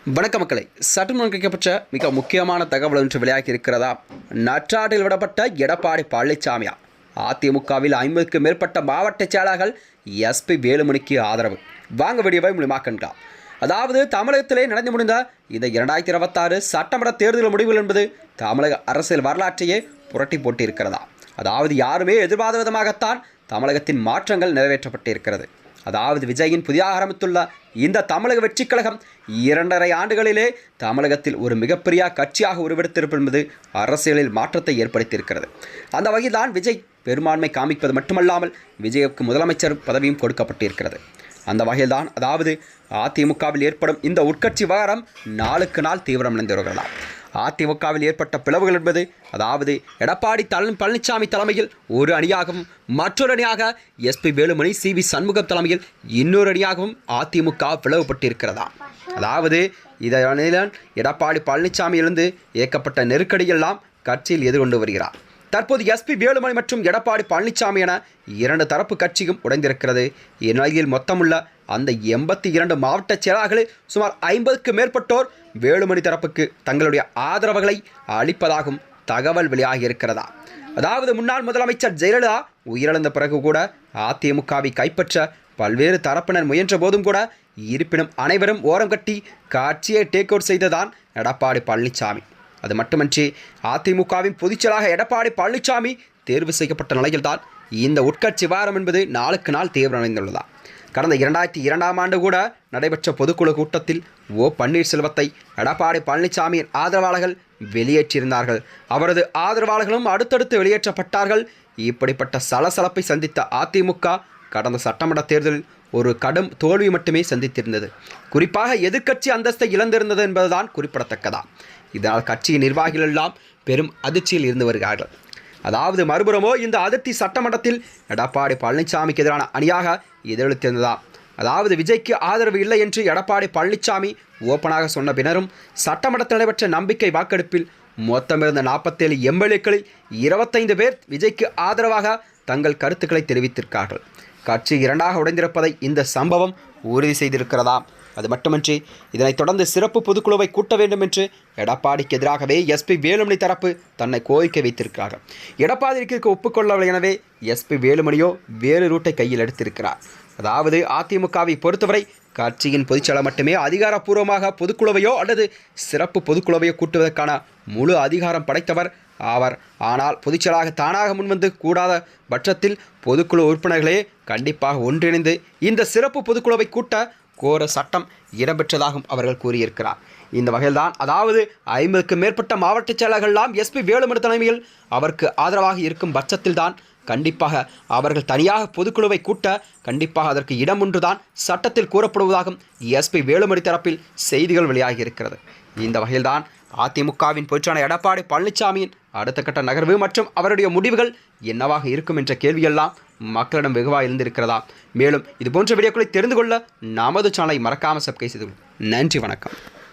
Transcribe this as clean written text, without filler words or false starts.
வணக்கம் மக்களை, சற்று முன் கிடைக்கப்பட்ட மிக முக்கியமான தகவல் ஒன்று வெளியாகி இருக்கிறதா? நற்றாற்றில் விடப்பட்ட எடப்பாடி பழனிசாமியா அதிமுகவில் 50க்கு மேற்பட்ட மாவட்ட செயலாளர்கள் எஸ்பி வேலுமணிக்கு ஆதரவு. வாங்க வீடியோவை மூலமாக்கலாம். அதாவது தமிழகத்திலே நடந்து முடிந்த இந்த 2026 சட்டமன்ற தேர்தல் முடிவுகள் என்பது தமிழக அரசியல் வரலாற்றையே புரட்டி போட்டிருக்கிறதா? அதாவது யாருமே எதிர்பார்த்த விதமாகத்தான் தமிழகத்தின் மாற்றங்கள் நிறைவேற்றப்பட்டிருக்கிறது. அதாவது விஜயின் புதிதாக ஆரம்பித்துள்ள இந்த தமிழக வெற்றி கழகம் 2.5 ஆண்டுகளிலே தமிழகத்தில் ஒரு மிகப்பெரிய கட்சியாக உருவெடுத்திருப்பது என்பது அரசியலில் மாற்றத்தை ஏற்படுத்தியிருக்கிறது. அந்த வகையில் தான் விஜய் பெரும்பான்மை காமிப்பது மட்டுமல்லாமல் விஜய்க்கு முதலமைச்சர் பதவியும் கொடுக்கப்பட்டிருக்கிறது. அந்த வகையில்தான் அதாவது அதிமுகவில் ஏற்படும் இந்த உட்கட்சி விவகாரம் நாளுக்கு நாள் தீவிரமடைந்து வருகிறதாம். அதிமுகவில் ஏற்பட்ட பிளவுகள் என்பது அதாவது எடப்பாடி பழனிசாமி தலைமையில் ஒரு அணியாகவும் மற்றொரு அணியாக எஸ்பி வேலுமணி CV சண்முகம் தலைமையில் இன்னொரு அணியாகவும் அதிமுக பிளவுபட்டிருக்கிறதா? அதாவது இதனால் எடப்பாடி பழனிசாமியிலிருந்து இயக்கப்பட்ட நெருக்கடியெல்லாம் கட்சியில் எதிர்கொண்டு வருகிறார். தற்போது எஸ்பி வேலுமணி மற்றும் எடப்பாடி பழனிசாமி என 2 தரப்பு கட்சியும் உடைந்திருக்கிறது. இந்நிலையில் மொத்தமுள்ள அந்த 82 மாவட்ட செயலாளர்களில் சுமார் 50க்கு மேற்பட்டோர் வேலுமணி தரப்புக்கு தங்களுடைய ஆதரவுகளை அளிப்பதாகவும் தகவல் வெளியாகி இருக்கிறதா? அதாவது முன்னாள் முதலமைச்சர் ஜெயலலிதா உயிரிழந்த பிறகு கூட அதிமுகவை கைப்பற்ற பல்வேறு தரப்பினர் முயன்ற போதும் கூட இருப்பினும் அனைவரும் ஓரம் கட்டி கட்சியை டேக் அவுட் செய்ததான் எடப்பாடி பழனிசாமி. அது மட்டுமன்றி அதிமுகவின் பொதுச்செயலாளராக எடப்பாடி பழனிசாமி தேர்வு செய்யப்பட்ட நிலையில்தான் இந்த உட்கட்சி விவகாரம் என்பது நாளுக்கு நாள் தீவிரமடைந்துள்ளதா? கடந்த 2002ஆம் ஆண்டு கூட நடைபெற்ற பொதுக்குழு கூட்டத்தில் பன்னீர்செல்வத்தை எடப்பாடி பழனிசாமியின் ஆதரவாளர்கள் வெளியேற்றியிருந்தார்கள். அவரது ஆதரவாளர்களும் அடுத்தடுத்து வெளியேற்றப்பட்டார்கள். இப்படிப்பட்ட சலசலப்பை சந்தித்த அதிமுக கடந்த சட்டமன்ற தேர்தலில் ஒரு கடும் தோல்வி மட்டுமே சந்தித்திருந்தது. குறிப்பாக எதிர்க்கட்சி அந்தஸ்தை இழந்திருந்தது என்பதுதான் குறிப்பிடத்தக்கதா. இதனால் கட்சியின் நிர்வாகிகள் எல்லாம் பெரும் அதிர்ச்சியில் இருந்து வருகிறார்கள். அதாவது மறுபுறமோ இந்த அதிருப்தி சட்டமன்றத்தில் எடப்பாடி பழனிசாமிக்கு எதிரான அணியாக எதிரொலித்திருந்ததா? அதாவது விஜய்க்கு ஆதரவு இல்லை என்று எடப்பாடி பழனிசாமி ஓப்பனாக சொன்ன பின்னரும் சட்டமன்றத்தில் நடைபெற்ற நம்பிக்கை வாக்கெடுப்பில் மொத்தமிருந்த 47 MLAக்களில் 25 பேர் விஜய்க்கு ஆதரவாக தங்கள் கருத்துக்களை தெரிவித்திருக்கிறார்கள். கட்சி 2ஆக உடைந்திருப்பதை இந்த சம்பவம் உறுதி செய்திருக்கிறதா? அது மட்டுமின்றி இதனைத் தொடர்ந்து சிறப்பு பொதுக்குழுவை கூட்ட வேண்டும் என்று எடப்பாடிக்கு எதிராகவே எஸ்பி வேலுமணி தரப்பு தன்னை கோரிக்கை வைத்திருக்கிறார்கள். எடப்பாடிக்கு ஒப்புக்கொள்ளவில்லை. எனவே எஸ்பி வேலுமணியோ வேறு ரூட்டை கையில் எடுத்திருக்கிறார். அதாவது அதிமுகவை பொறுத்தவரை கட்சியின் பொதுச்செயலாளர் மட்டுமே அதிகாரப்பூர்வமாக பொதுக்குழுவையோ அல்லது சிறப்பு பொதுக்குழுவையோ கூட்டுவதற்கான முழு அதிகாரம் படைத்தவர் ஆவார். ஆனால் பொதுச்செயலாளராக தானாக முன்வந்து கூடாத பட்சத்தில் பொதுக்குழு உறுப்பினர்களே கண்டிப்பாக ஒன்றிணைந்து இந்த சிறப்பு பொதுக்குழுவை கூட்ட கோர சட்டம் இடம்பெற்றதாகவும் அவர்கள் கூறியிருக்கிறார். இந்த வகையில்தான் அதாவது 50க்கு மேற்பட்ட மாவட்ட செயலாளர்கள்லாம் எஸ்பி வேலுமணி தலைமையில் அவருக்கு ஆதரவாக இருக்கும் பட்சத்தில்தான் கண்டிப்பாக அவர்கள் தனியாக பொதுக்குழுவை கூட்ட கண்டிப்பாக அதற்கு இடம் ஒன்றுதான் சட்டத்தில் கூறப்படுவதாகவும் எஸ்பி வேலுமணி தரப்பில் செய்திகள் வெளியாகி இருக்கிறது. இந்த வகையில்தான் அதிமுகவின் பொதுச்செயலாளர் எடப்பாடி பழனிசாமியின் அடுத்த கட்ட நகர்வு மற்றும் அவருடைய முடிவுகள் என்னவாக இருக்கும் என்ற கேள்வியெல்லாம் மக்களிடம் வெகுவாக இருந்திருக்கிறதா? மேலும் இதுபோன்ற வீடியோக்களை தெரிந்து கொள்ள நமது சேனலை மறக்காமல் சப்ஸ்கிரைப் செய்து கொள்ளுங்கள். நன்றி, வணக்கம்.